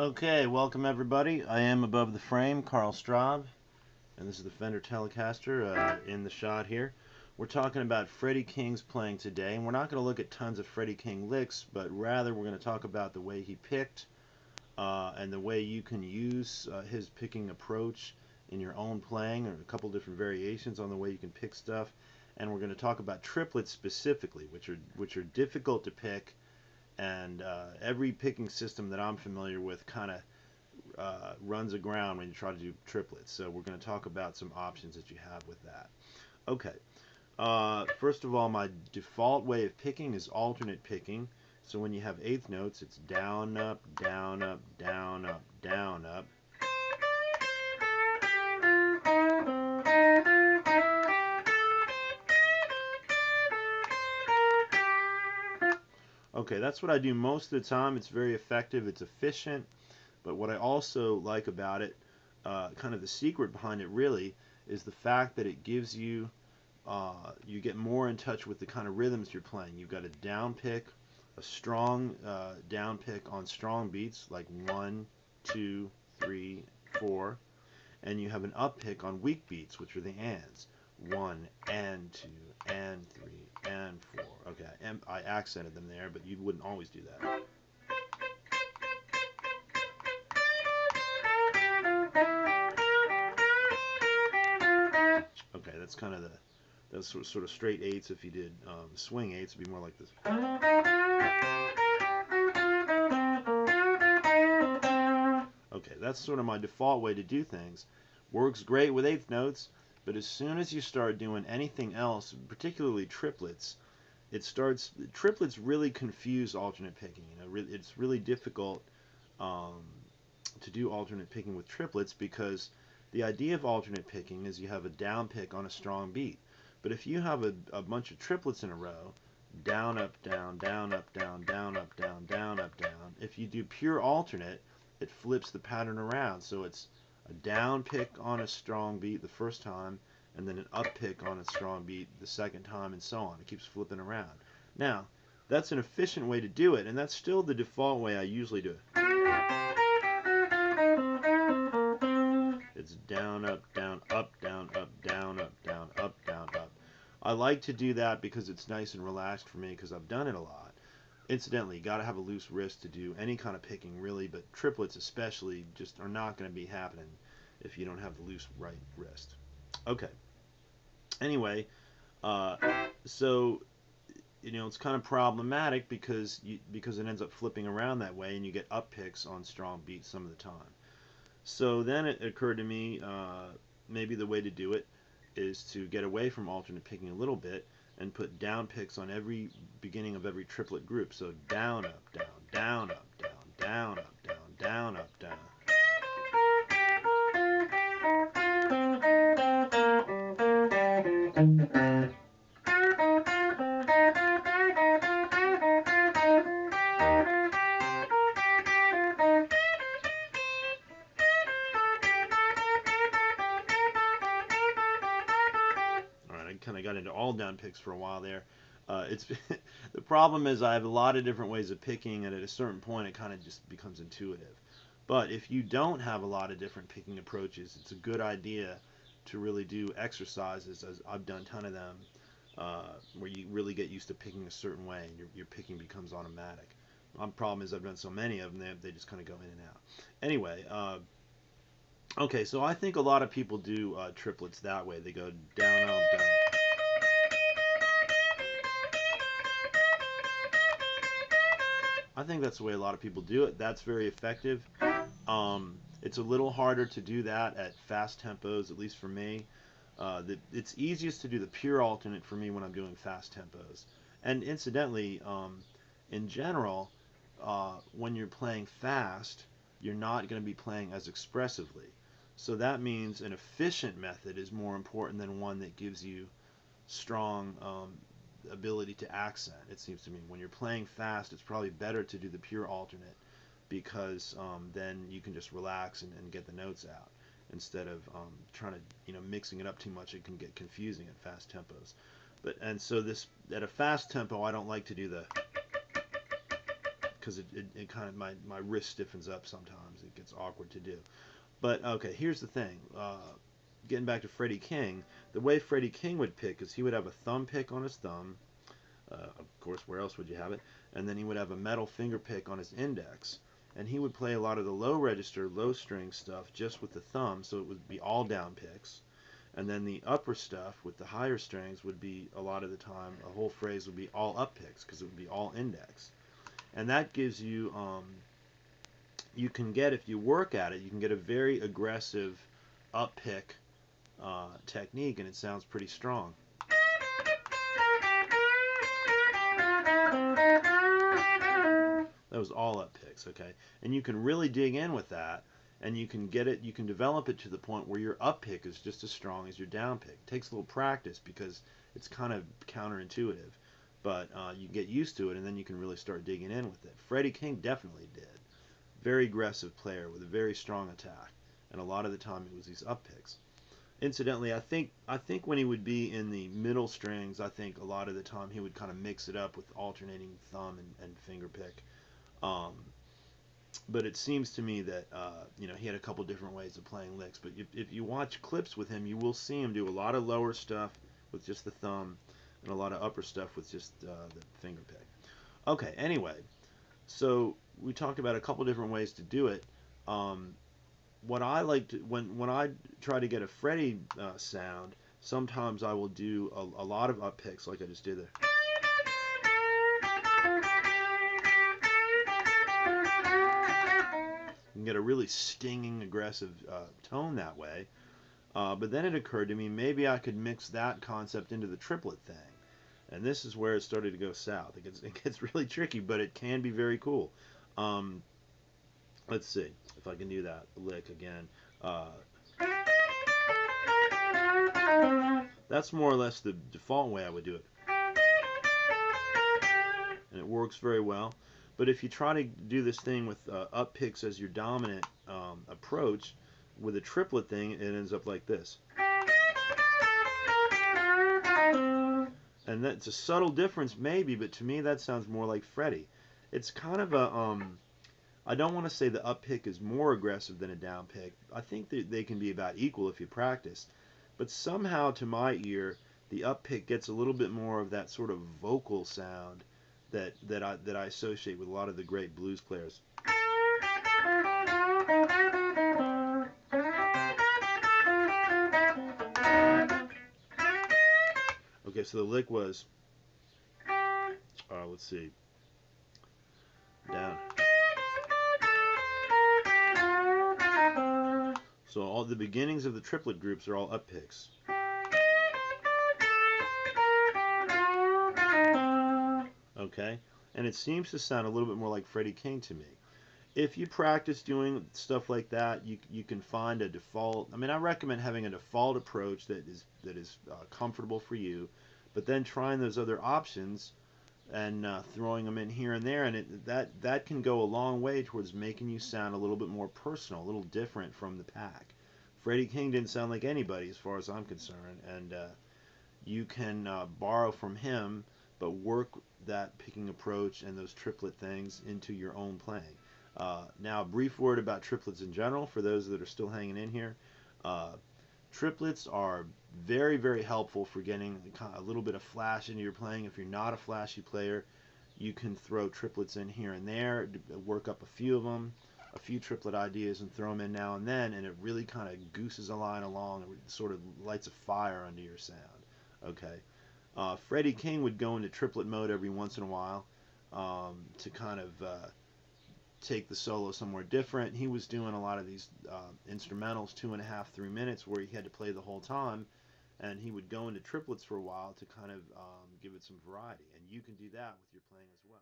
Okay, welcome everybody. I am above the frame, Carl Straub, and this is the Fender Telecaster in the shot here. We're talking about Freddie King's playing today, and we're not going to look at tons of Freddie King licks, but rather we're going to talk about the way he picked and the way you can use his picking approach in your own playing, or a couple different variations on the way you can pick stuff. And we're going to talk about triplets specifically, which are difficult to pick. And every picking system that I'm familiar with kind of runs aground when you try to do triplets. So we're going to talk about some options that you have with that. Okay. First of all, my default way of picking is alternate picking. So when you have eighth notes, it's down, up, down, up, down, up, down, up. Okay, that's what I do most of the time. It's very effective. It's efficient. But what I also like about it, kind of the secret behind it really, is the fact that it gives you, you get more in touch with the kind of rhythms you're playing. You've got a down pick, a strong down pick on strong beats like 1, 2, 3, 4, and you have an up pick on weak beats, which are the ands. 1 and 2 and 3 and 4. Okay, and I accented them there, but you wouldn't always do that. Okay, that's kind of that's sort of straight eights. If you did swing eights, it'd be more like this. Okay, that's sort of my default way to do things. Works great with eighth notes, but as soon as you start doing anything else, particularly triplets, triplets really confuse alternate picking. It's really difficult to do alternate picking with triplets because the idea of alternate picking is you have a down pick on a strong beat. But if you have a bunch of triplets in a row, down, up, down, down, up, down, down, up, down, down, up, down, if you do pure alternate, it flips the pattern around. So it's a down pick on a strong beat the first time, and then an up pick on a strong beat the second time, and so on. It keeps flipping around. Now, that's an efficient way to do it, and that's still the default way I usually do it. It's down, up, down, up, down, up, down, up, down, up, down, up. I like to do that because it's nice and relaxed for me because I've done it a lot. Incidentally, you got to have a loose wrist to do any kind of picking, really, but triplets especially just are not going to be happening if you don't have the loose right wrist. Okay. Anyway, so it's kind of problematic because it ends up flipping around that way, and you get up picks on strong beats some of the time. So then it occurred to me, maybe the way to do it is to get away from alternate picking a little bit and put down picks on every beginning of every triplet group. So down, up, down, down, up, down, down, up, down, down, up, down. Kind of got into all down picks for a while there. It's the problem is I have a lot of different ways of picking, and at a certain point it kind of just becomes intuitive. But if you don't have a lot of different picking approaches, it's a good idea to really do exercises, as I've done a ton of them, where you really get used to picking a certain way, and your picking becomes automatic. My problem is I've done so many of them, they just kind of go in and out. Anyway, okay, so I think a lot of people do triplets that way. They go down, up, down. I think that's the way a lot of people do it. That's very effective. It's a little harder to do that at fast tempos, at least for me. It's easiest to do the pure alternate for me when I'm doing fast tempos. And incidentally, in general, when you're playing fast, you're not going to be playing as expressively. So that means an efficient method is more important than one that gives you strong ability to accent. It seems to me when you're playing fast, it's probably better to do the pure alternate because then you can just relax and get the notes out instead of trying to mixing it up too much. It can get confusing at fast tempos. And so this at a fast tempo, I don't like to do the because it kind of, my wrist stiffens up sometimes. It gets awkward to do. But okay, here's the thing. Getting back to Freddie King, the way Freddie King would pick is he would have a thumb pick on his thumb. Of course, where else would you have it? And then he would have a metal finger pick on his index. And he would play a lot of the low register, low string stuff just with the thumb, so it would be all down picks. And then the upper stuff with the higher strings would be, a lot of the time, a whole phrase would be all up picks because it would be all index. And that gives you, you can get, if you work at it, you can get a very aggressive up pick technique, and it sounds pretty strong. That was all up picks, okay? And you can really dig in with that, and you can get it, you can develop it to the point where your up pick is just as strong as your down pick. It takes a little practice because it's kind of counterintuitive, but you get used to it, and then you can really start digging in with it. Freddie King definitely did. Very aggressive player with a very strong attack, and a lot of the time it was these up picks. Incidentally, I think when he would be in the middle strings, I think a lot of the time he would kind of mix it up with alternating thumb and finger pick. But it seems to me that he had a couple different ways of playing licks. But if you watch clips with him, you will see him do a lot of lower stuff with just the thumb, and a lot of upper stuff with just the finger pick. Okay, anyway, so we talked about a couple different ways to do it. What I like to, when I try to get a Freddie sound, sometimes I will do a lot of up picks, like I just did there. You can get a really stinging, aggressive tone that way. But then it occurred to me, maybe I could mix that concept into the triplet thing. And this is where it started to go south. It gets really tricky, but it can be very cool. Let's see if I can do that lick again. That's more or less the default way I would do it. And it works very well. But if you try to do this thing with up picks as your dominant approach, with a triplet thing, it ends up like this. And that's a subtle difference maybe, but to me that sounds more like Freddie. It's kind of a, I don't want to say the up pick is more aggressive than a down pick. I think that they can be about equal if you practice. But somehow to my ear, the up pick gets a little bit more of that sort of vocal sound that I associate with a lot of the great blues players. Okay, so the lick was, let's see, down. So all the beginnings of the triplet groups are all up picks. Okay, and it seems to sound a little bit more like Freddie King to me. If you practice doing stuff like that, you can find a default. I mean, I recommend having a default approach that is comfortable for you, but then trying those other options and throwing them in here and there, and that can go a long way towards making you sound a little bit more personal, a little different from the pack. Freddie King didn't sound like anybody as far as I'm concerned, and you can borrow from him, but work that picking approach and those triplet things into your own playing. Now, a brief word about triplets in general for those that are still hanging in here. Triplets are very, very helpful for getting a little bit of flash into your playing. If you're not a flashy player, you can throw triplets in here and there, work up a few of them, a few triplet ideas, and throw them in now and then, and it really kind of gooses a line along and sort of lights a fire under your sound. Okay. Freddie King would go into triplet mode every once in a while to kind of take the solo somewhere different. He was doing a lot of these instrumentals, 2.5, 3 minutes, where he had to play the whole time, and he would go into triplets for a while to kind of give it some variety. And you can do that with your playing as well.